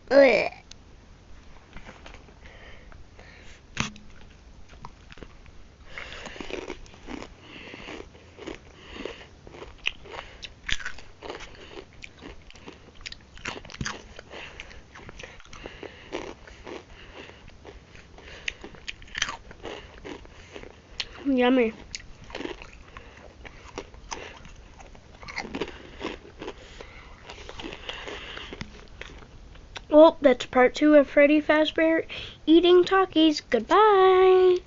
Ugh. Yummy. Well, that's part 2 of Freddy Fazbear eating Takis. Goodbye.